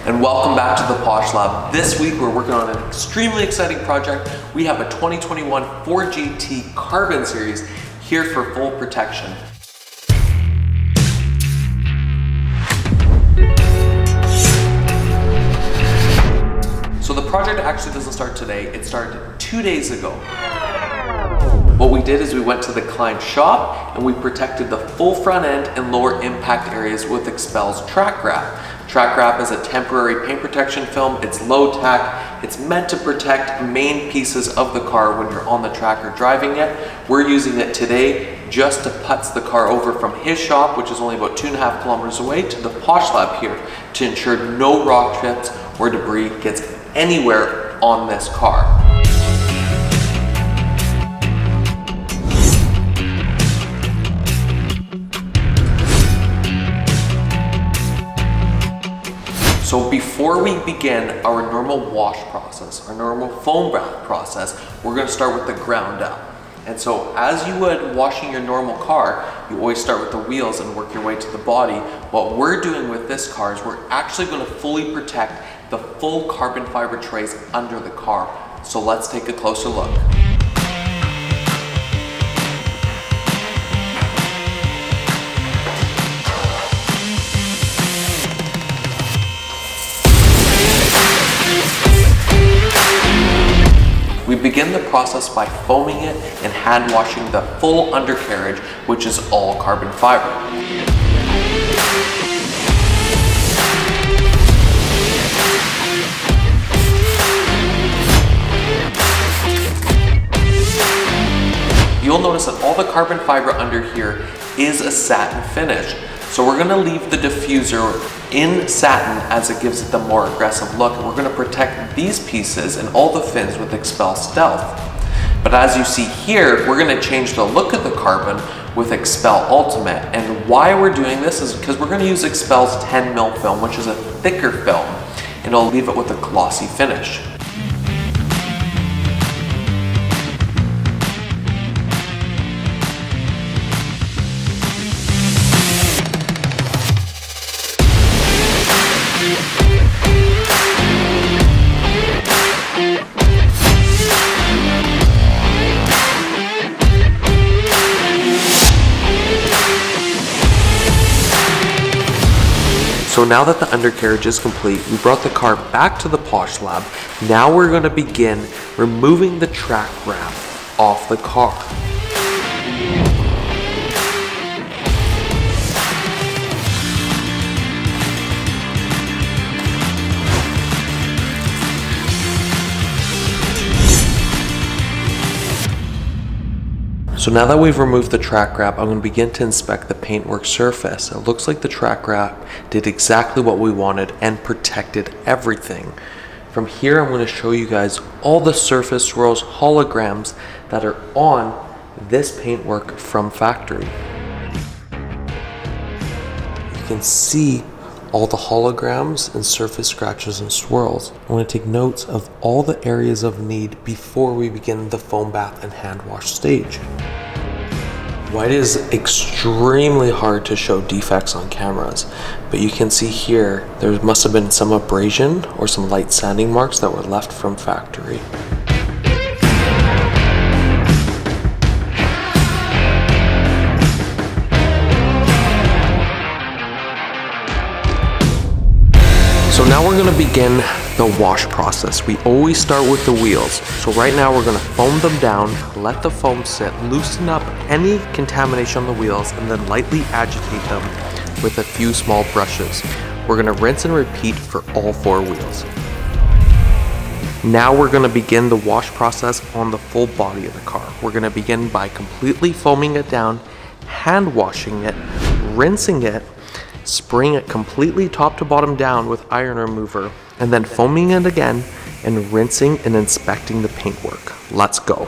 and welcome back to the Posh Lab. This week we're working on an extremely exciting project. We have a 2021 Ford GT Carbon Series here for full protection. So the project actually doesn't start today, it started 2 days ago. What we did is we went to the client's shop and we protected the full front end and lower impact areas with XPEL's Track Wrap. Track Wrap is a temporary paint protection film. It's low tech. It's meant to protect main pieces of the car when you're on the track or driving it. We're using it today just to putz the car over from his shop, which is only about 2.5 kilometers away, to the Poshlab here to ensure no rock chips or debris gets anywhere on this car. So before we begin our normal wash process, our normal foam bath process, we're going to start with the ground up. And so as you would washing your normal car, you always start with the wheels and work your way to the body. What we're doing with this car is we're actually going to fully protect the full carbon fiber trays under the car. So let's take a closer look. We begin the process by foaming it and hand washing the full undercarriage, which is all carbon fiber. You'll notice that all the carbon fiber under here is a satin finish. So we're gonna leave the diffuser in satin as it gives it the more aggressive look, and we're gonna protect these pieces and all the fins with XPEL Stealth. But as you see here, we're gonna change the look of the carbon with XPEL Ultimate. And why we're doing this is because we're gonna use XPEL's 10mm film, which is a thicker film, and it'll leave it with a glossy finish. So now that the undercarriage is complete, we brought the car back to the Poshlab. Now we're going to begin removing the track wrap off the car. So now that we've removed the track wrap, I'm going to begin to inspect the paintwork surface. It looks like the track wrap did exactly what we wanted and protected everything. From here, I'm going to show you guys all the surface swirls, holograms that are on this paintwork from factory. You can see all the holograms and surface scratches and swirls. I'm going to take notes of all the areas of need before we begin the foam bath and hand wash stage. White is extremely hard to show defects on cameras, but you can see here there must have been some abrasion or some light sanding marks that were left from factory. So now we're going to begin the wash process. We always start with the wheels. So right now we're going to foam them down, let the foam sit, loosen up any contamination on the wheels, and then lightly agitate them with a few small brushes. We're going to rinse and repeat for all 4 wheels. Now we're going to begin the wash process on the full body of the car. We're going to begin by completely foaming it down, hand washing it, rinsing it, spraying it completely top to bottom down with iron remover, and then foaming it again and rinsing and inspecting the paintwork. Let's go.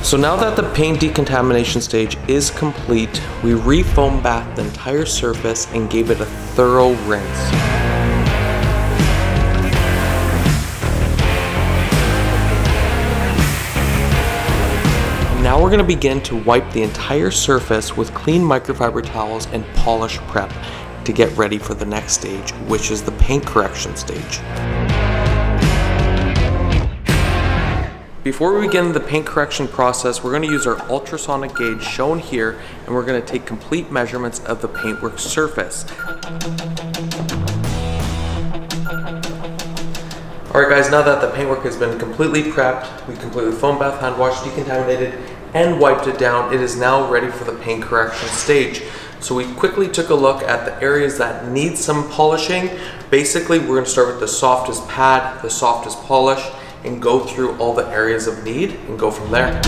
So now that the paint decontamination stage is complete, we re-foam bath the entire surface and gave it a thorough rinse. going to begin to wipe the entire surface with clean microfiber towels and polish prep to get ready for the next stage, which is the paint correction stage. Before we begin the paint correction process, we're going to use our ultrasonic gauge shown here, and we're going to take complete measurements of the paintwork surface. Alright guys, now that the paintwork has been completely prepped, we completely foam bath, hand washed, decontaminated, and wiped it down, it is now ready for the paint correction stage. So we quickly took a look at the areas that need some polishing. Basically, we're going to start with the softest pad, the softest polish, and go through all the areas of need and go from there.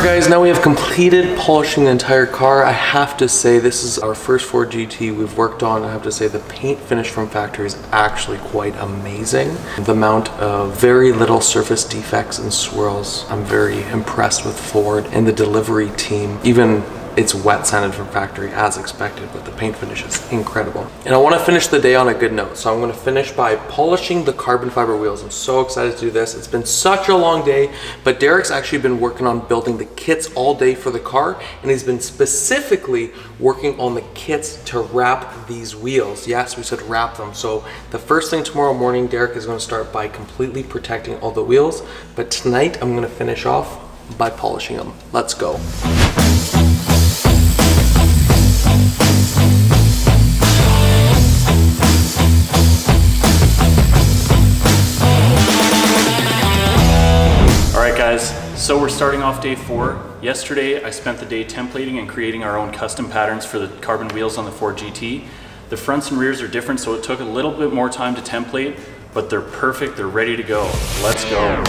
Guys, now we have completed polishing the entire car. I have to say this is our first Ford GT we've worked on. I have to say the paint finish from factory is actually quite amazing. The amount of very little surface defects and swirls, I'm very impressed with Ford and the delivery team. Even it's wet sanded from factory as expected, but the paint finish is incredible. And I want to finish the day on a good note, so I'm going to finish by polishing the carbon fiber wheels. I'm so excited to do this. It's been such a long day, but Derek's actually been working on building the kits all day for the car, and he's been specifically working on the kits to wrap these wheels. Yes, we said wrap them. So the first thing tomorrow morning, Derek is going to start by completely protecting all the wheels, but tonight I'm going to finish off by polishing them. Let's go. So we're starting off day 4. Yesterday I spent the day templating and creating our own custom patterns for the carbon wheels on the Ford GT. The fronts and rears are different, so it took a little bit more time to template, but they're perfect, they're ready to go. Let's go.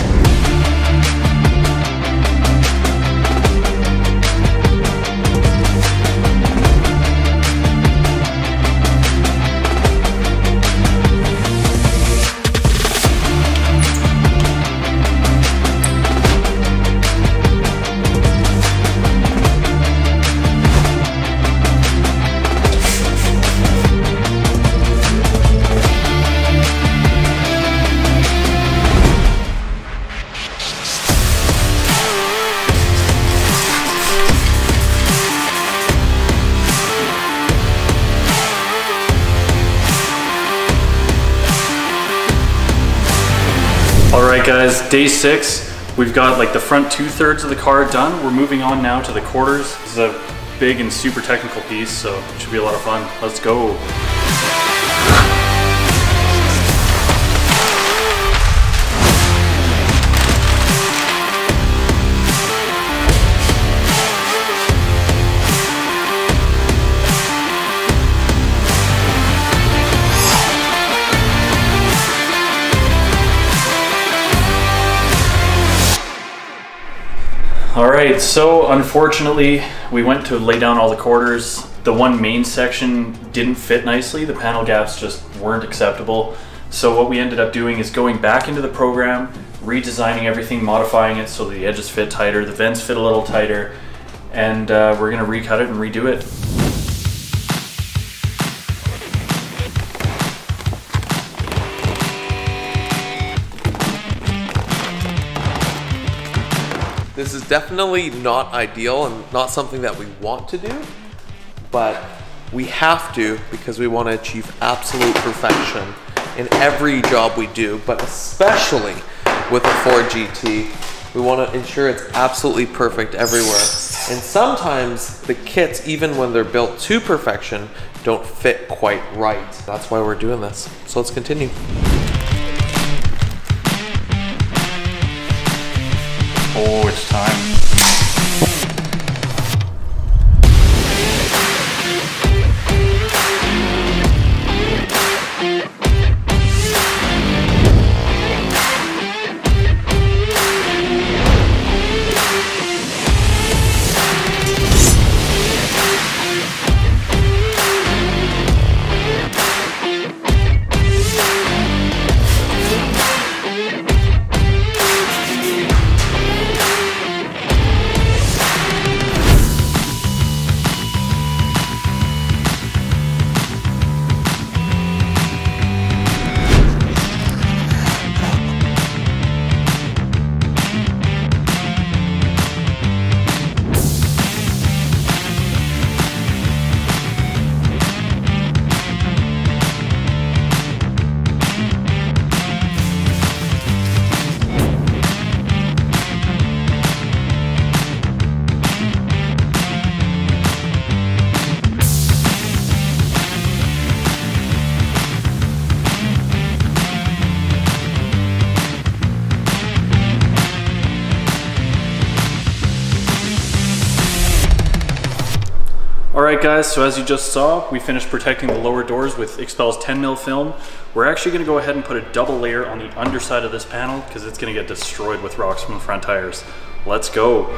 Alright guys, day 6, we've got like the front 2/3 of the car done. We're moving on now to the quarters. This is a big and super technical piece, so it should be a lot of fun. Let's go. Alright, so unfortunately we went to lay down all the quarters. The one main section didn't fit nicely. The panel gaps just weren't acceptable. So what we ended up doing is going back into the program, redesigning everything, modifying it so the edges fit tighter, the vents fit a little tighter, and we're going to recut it and redo it. This is definitely not ideal and not something that we want to do, but we have to because we want to achieve absolute perfection in every job we do, but especially with the Ford GT. We want to ensure it's absolutely perfect everywhere. And sometimes the kits, even when they're built to perfection, don't fit quite right. That's why we're doing this. So let's continue. Oh, it's time. Alright guys, so as you just saw, we finished protecting the lower doors with XPEL's 10mm film. We're actually going to go ahead and put a double layer on the underside of this panel because it's going to get destroyed with rocks from the front tires. Let's go!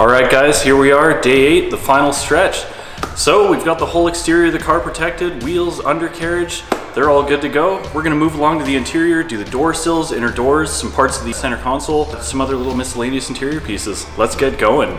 Alright guys, here we are, day 8, the final stretch. So we've got the whole exterior of the car protected, wheels, undercarriage, they're all good to go. We're going to move along to the interior, do the door sills, inner doors, some parts of the center console, some other little miscellaneous interior pieces. Let's get going.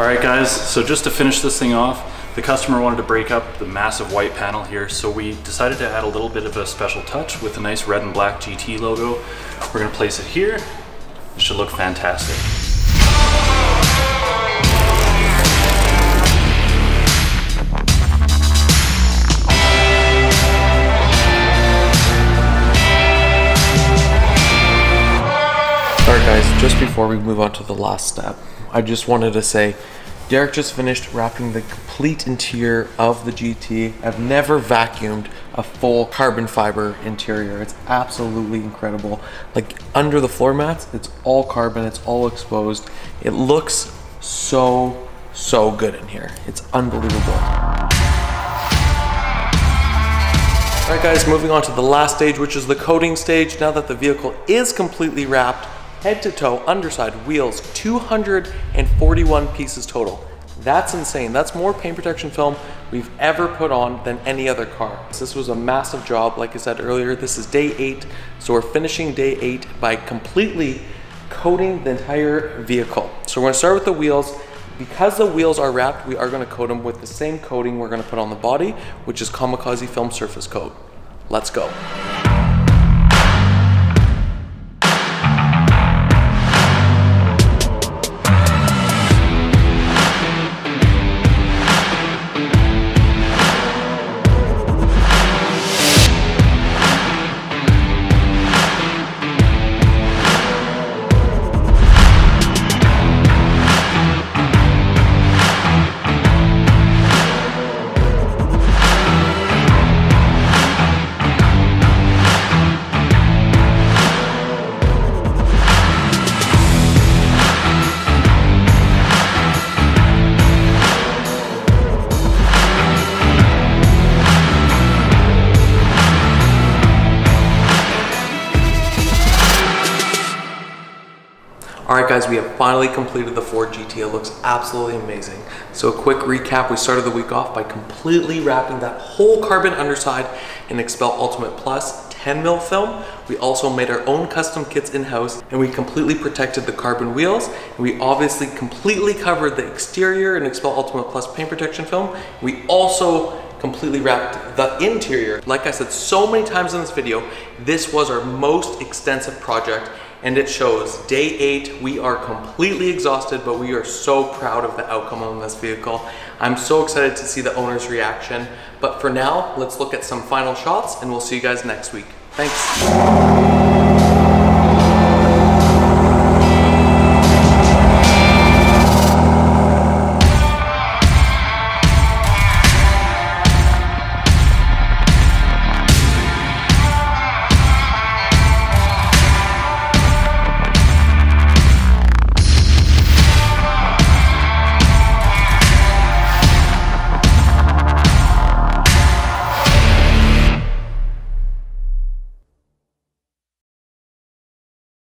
Alright guys, so just to finish this thing off, the customer wanted to break up the massive white panel here, so we decided to add a little bit of a special touch with a nice red and black GT logo. We're going to place it here. It should look fantastic. Alright guys, just before we move on to the last step, I just wanted to say Derek just finished wrapping the complete interior of the GT. I've never vacuumed a full carbon fiber interior. It's absolutely incredible. Like under the floor mats, it's all carbon, it's all exposed. It looks so good in here. It's unbelievable. All right guys, moving on to the last stage, which is the coating stage. Now that the vehicle is completely wrapped, head to toe, underside, wheels, 241 pieces total. That's insane. That's more paint protection film we've ever put on than any other car. This was a massive job. Like I said earlier, this is day 8. So we're finishing day 8 by completely coating the entire vehicle. So we're gonna start with the wheels. Because the wheels are wrapped, we are gonna coat them with the same coating we're gonna put on the body, which is Kamikaze Film Surface Coat. Let's go. All right guys, we have finally completed the Ford GT. It looks absolutely amazing. So a quick recap, we started the week off by completely wrapping that whole carbon underside in XPEL Ultimate Plus 10mm film. We also made our own custom kits in-house, and we completely protected the carbon wheels. And we obviously completely covered the exterior in XPEL Ultimate Plus paint protection film. We also completely wrapped the interior. Like I said so many times in this video, this was our most extensive project, and it shows. Day 8, we are completely exhausted, but we are so proud of the outcome on this vehicle. I'm so excited to see the owner's reaction. But for now, let's look at some final shots, and we'll see you guys next week. Thanks.